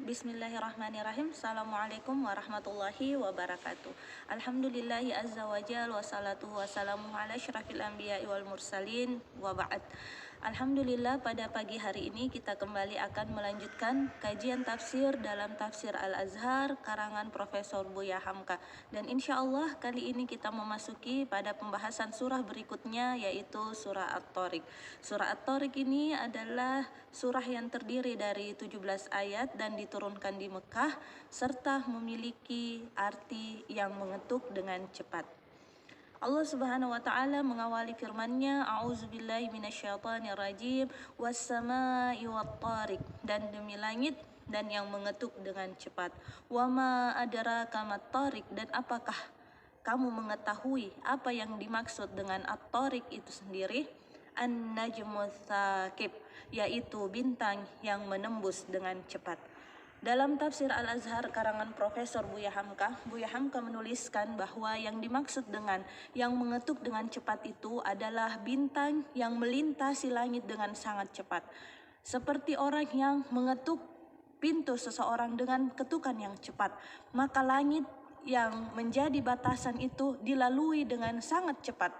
Bismillahirrahmanirrahim. Assalamualaikum warahmatullahi wabarakatuh. Alhamdulillahi azza wa jal wa salatu wa salamu ala asyrafil anbiya'i wal mursalin wa ba'd. Alhamdulillah, pada pagi hari ini kita kembali akan melanjutkan kajian tafsir dalam tafsir Al-Azhar karangan Profesor Buya Hamka. Dan insya Allah kali ini kita memasuki pada pembahasan surah berikutnya, yaitu surah At-Tariq. Surah At-Tariq ini adalah surah yang terdiri dari 17 ayat dan diturunkan di Mekah serta memiliki arti yang mengetuk dengan cepat. Allah Subhanahu wa taala mengawali firman-Nya, A'udzubillahi minasyaitonirrajim, was-samaa'i wat-tariq, dan demi langit dan yang mengetuk dengan cepat. Wa ma adraka mat-tariq, dan apakah kamu mengetahui apa yang dimaksud dengan at-tariq itu sendiri? An-najmu tsaqib, yaitu bintang yang menembus dengan cepat. Dalam tafsir Al-Azhar karangan Profesor Buya Hamka menuliskan bahwa yang dimaksud dengan yang mengetuk dengan cepat itu adalah bintang yang melintasi langit dengan sangat cepat. Seperti orang yang mengetuk pintu seseorang dengan ketukan yang cepat, maka langit yang menjadi batasan itu dilalui dengan sangat cepat.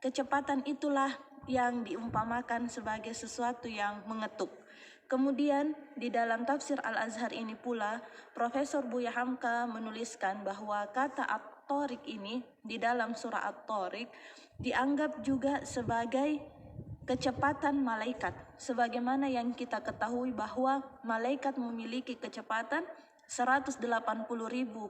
Kecepatan itulah yang diumpamakan sebagai sesuatu yang mengetuk. Kemudian di dalam tafsir Al-Azhar ini pula Profesor Buya Hamka menuliskan bahwa kata At-Tariq ini di dalam surah At-Tariq dianggap juga sebagai kecepatan malaikat, sebagaimana yang kita ketahui bahwa malaikat memiliki kecepatan 180.000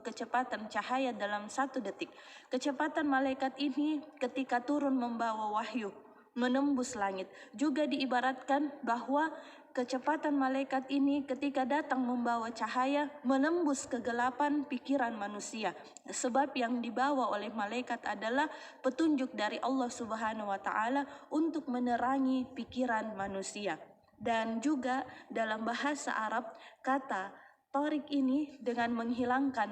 kecepatan cahaya dalam 1 detik. Kecepatan malaikat ini ketika turun membawa wahyu menembus langit. Juga diibaratkan bahwa kecepatan malaikat ini ketika datang membawa cahaya menembus kegelapan pikiran manusia. Sebab yang dibawa oleh malaikat adalah petunjuk dari Allah Subhanahu wa taala untuk menerangi pikiran manusia. Dan juga dalam bahasa Arab kata Tariq ini dengan menghilangkan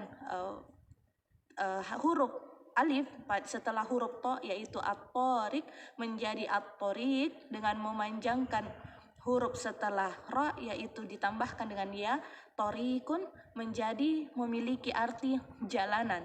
huruf alif setelah huruf to, yaitu at-tariq, menjadi at-tariq dengan memanjangkan huruf setelah ra, yaitu ditambahkan dengan ya, tariqun, menjadi memiliki arti jalanan.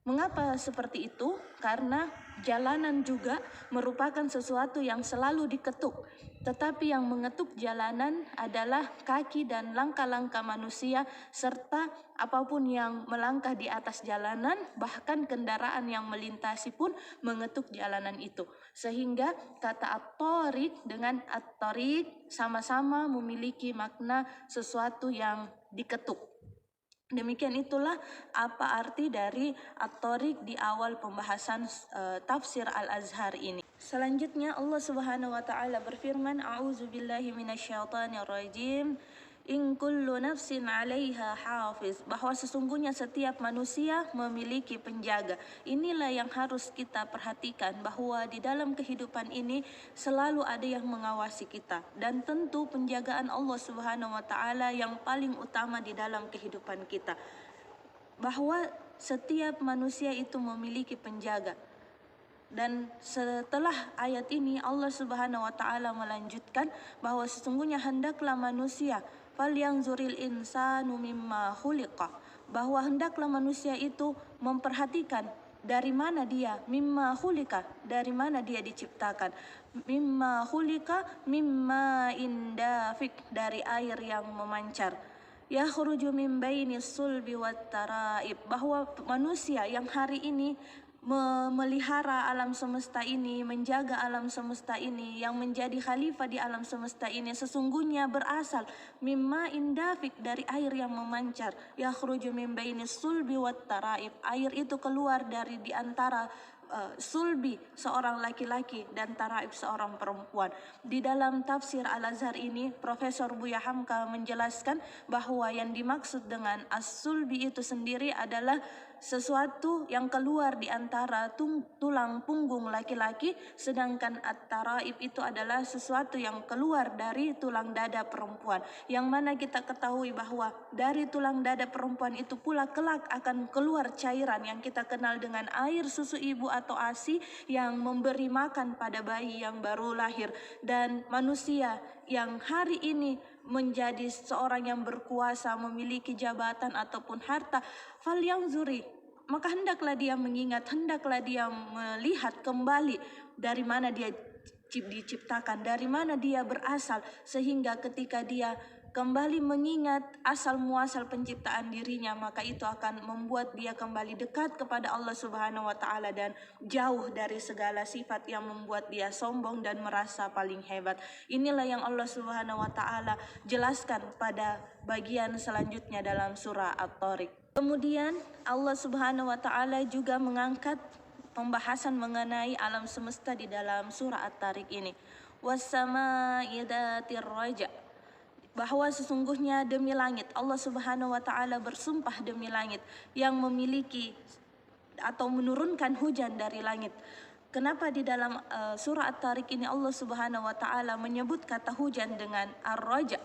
Mengapa seperti itu? Karena jalanan juga merupakan sesuatu yang selalu diketuk. Tetapi yang mengetuk jalanan adalah kaki dan langkah-langkah manusia, serta apapun yang melangkah di atas jalanan, bahkan kendaraan yang melintasi pun mengetuk jalanan itu. Sehingga kata at-tariq dengan at-tariq sama-sama memiliki makna sesuatu yang diketuk. Demikian itulah apa arti dari At-Tariq di awal pembahasan tafsir Al-Azhar ini. Selanjutnya Allah Subhanahu wa taala berfirman, A'udzubillahi minasyaitonirrajim, in kullu nafsin 'alaiha hafiz, bahwa sesungguhnya setiap manusia memiliki penjaga. Inilah yang harus kita perhatikan, bahwa di dalam kehidupan ini selalu ada yang mengawasi kita, dan tentu penjagaan Allah Subhanahu wa taala yang paling utama di dalam kehidupan kita. Bahwa setiap manusia itu memiliki penjaga. Dan setelah ayat ini Allah Subhanahu wa taala melanjutkan bahwa sesungguhnya hendaklah manusia falyanzuril insanu mimma khuliqa, bahwa hendaklah manusia itu memperhatikan dari mana dia, mimma khulika, dari mana dia diciptakan, mimma khulika mimma indafik, dari air yang memancar, yakhruju min bainis sulbi wat taraib, bahwa manusia yang hari ini memelihara alam semesta ini, menjaga alam semesta ini, yang menjadi khalifah di alam semesta ini, sesungguhnya berasal mimma indafik, dari air yang memancar, yakhruju min bainis sulbi wat taraib, air itu keluar dari di antara sulbi seorang laki-laki dan taraib seorang perempuan. Di dalam tafsir Al-Azhar ini Profesor Buya Hamka menjelaskan bahwa yang dimaksud dengan as-sulbi itu sendiri adalah sesuatu yang keluar di antara tulang punggung laki-laki, sedangkan at-taraib itu adalah sesuatu yang keluar dari tulang dada perempuan, yang mana kita ketahui bahwa dari tulang dada perempuan itu pula kelak akan keluar cairan yang kita kenal dengan air susu ibu atau ASI yang memberi makan pada bayi yang baru lahir. Dan manusia yang hari ini menjadi seorang yang berkuasa, memiliki jabatan ataupun harta, falyanzuri, maka hendaklah dia mengingat, hendaklah dia melihat kembali dari mana dia diciptakan, dari mana dia berasal, sehingga ketika dia kembali mengingat asal muasal penciptaan dirinya, maka itu akan membuat dia kembali dekat kepada Allah Subhanahu wa taala dan jauh dari segala sifat yang membuat dia sombong dan merasa paling hebat. Inilah yang Allah Subhanahu wa taala jelaskan pada bagian selanjutnya dalam surah At-Tariq. Kemudian Allah Subhanahu wa taala juga mengangkat pembahasan mengenai alam semesta di dalam surah At-Tariq ini. Was-samaa'i dzatir raja, bahwa sesungguhnya demi langit, Allah Subhanahu wa taala bersumpah demi langit yang memiliki atau menurunkan hujan dari langit. Kenapa di dalam surah At-Tariq ini Allah Subhanahu wa taala menyebut kata hujan dengan ar-raja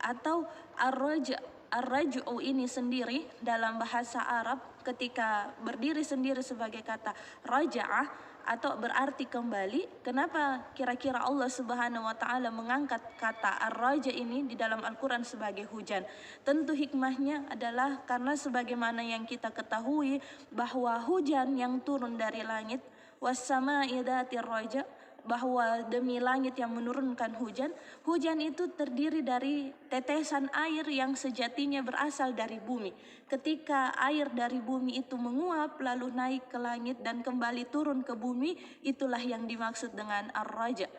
atau ar-raja? Ar-raj'u ini sendiri dalam bahasa Arab ketika berdiri sendiri sebagai kata raja'ah atau berarti kembali. Kenapa kira-kira Allah Subhanahu wa taala mengangkat kata ar-raja ini di dalam Al-Qur'an sebagai hujan? Tentu hikmahnya adalah karena sebagaimana yang kita ketahui bahwa hujan yang turun dari langit, was-samaa'i dzatir raja, bahwa demi langit yang menurunkan hujan, hujan itu terdiri dari tetesan air yang sejatinya berasal dari bumi. Ketika air dari bumi itu menguap lalu naik ke langit dan kembali turun ke bumi, itulah yang dimaksud dengan ar-raja,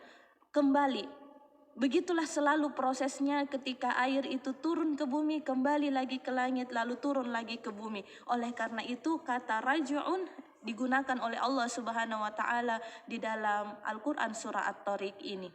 kembali. Begitulah selalu prosesnya ketika air itu turun ke bumi, kembali lagi ke langit, lalu turun lagi ke bumi. Oleh karena itu kata raj'un digunakan oleh Allah Subhanahu wa taala di dalam Al-Qur'an surah At-Tariq ini.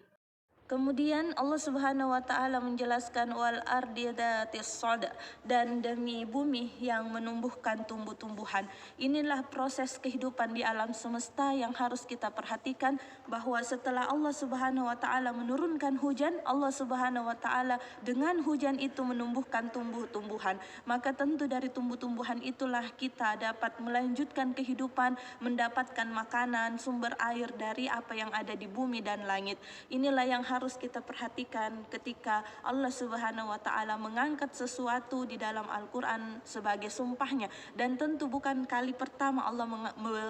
Kemudian Allah Subhanahu wa taala menjelaskan wal ardi dzatis sad, dan demi bumi yang menumbuhkan tumbuh-tumbuhan. Inilah proses kehidupan di alam semesta yang harus kita perhatikan, bahwa setelah Allah Subhanahu wa taala menurunkan hujan, Allah Subhanahu wa taala dengan hujan itu menumbuhkan tumbuh-tumbuhan. Maka tentu dari tumbuh-tumbuhan itulah kita dapat melanjutkan kehidupan, mendapatkan makanan, sumber air dari apa yang ada di bumi dan langit. Inilah yang harus kita perhatikan ketika Allah Subhanahu wa taala mengangkat sesuatu di dalam Al-Qur'an sebagai sumpahnya. Dan tentu bukan kali pertama Allah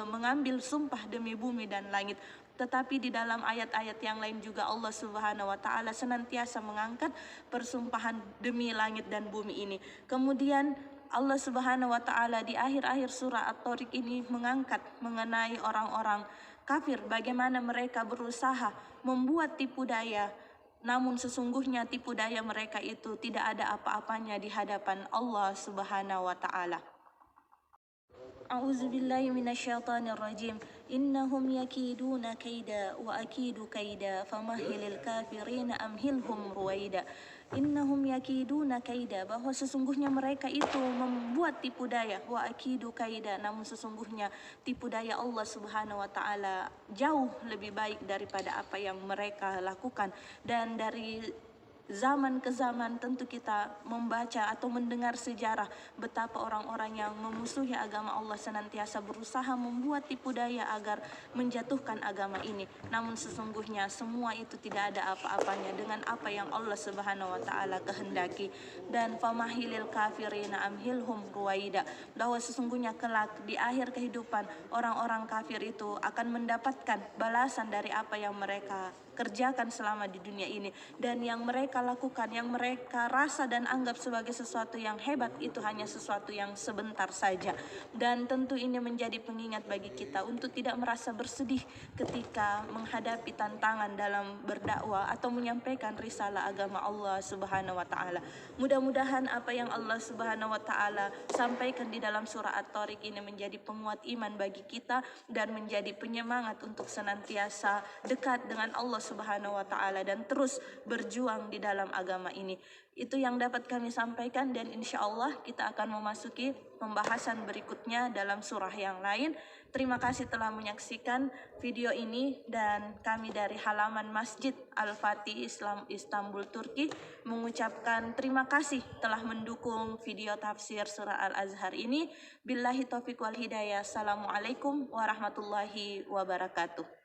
mengambil sumpah demi bumi dan langit, tetapi di dalam ayat-ayat yang lain juga Allah Subhanahu wa taala senantiasa mengangkat persumpahan demi langit dan bumi ini. Kemudian Allah Subhanahu wa taala di akhir-akhir surah At-Tariq ini mengangkat mengenai orang-orang kafir, bagaimana mereka berusaha membuat tipu daya, namun sesungguhnya tipu daya mereka itu tidak ada apa-apanya di hadapan Allah Subhanahu wa taala. A'udzubillahi minasyaitonirrajim. Innahum yakiduna kaida wa akidu kaida famahilil kafirina amhilhum ruwaida. Innahum yakiduna kaida, bahwa sesungguhnya mereka itu membuat tipu daya, wa akidu kaida, namun sesungguhnya tipu daya Allah Subhanahu wa taala jauh lebih baik daripada apa yang mereka lakukan. Dan dari zaman ke zaman tentu kita membaca atau mendengar sejarah betapa orang-orang yang memusuhi agama Allah senantiasa berusaha membuat tipu daya agar menjatuhkan agama ini. Namun sesungguhnya semua itu tidak ada apa-apanya dengan apa yang Allah Subhanahu wa taala kehendaki. Dan famahilil kafirina amhilhum ruwaida, bahwa sesungguhnya kelak di akhir kehidupan orang-orang kafir itu akan mendapatkan balasan dari apa yang mereka kerjakan selama di dunia ini. Dan yang mereka lakukan, yang mereka rasa dan anggap sebagai sesuatu yang hebat, itu hanya sesuatu yang sebentar saja. Dan tentu ini menjadi pengingat bagi kita untuk tidak merasa bersedih ketika menghadapi tantangan dalam berdakwah atau menyampaikan risalah agama Allah Subhanahu wa taala. Mudah-mudahan apa yang Allah Subhanahu wa taala sampaikan di dalam surah At-Tariq ini menjadi penguat iman bagi kita dan menjadi penyemangat untuk senantiasa dekat dengan Allah Subhanahu wa taala dan terus berjuang di dalam agama ini. Itu yang dapat kami sampaikan, dan insya Allah kita akan memasuki pembahasan berikutnya dalam surah yang lain. Terima kasih telah menyaksikan video ini, dan kami dari halaman Masjid Al-Fatih Islam Istanbul Turki mengucapkan terima kasih telah mendukung video tafsir surah Al-Azhar ini. Billahi taufiq wal hidayah. Assalamualaikum warahmatullahi wabarakatuh.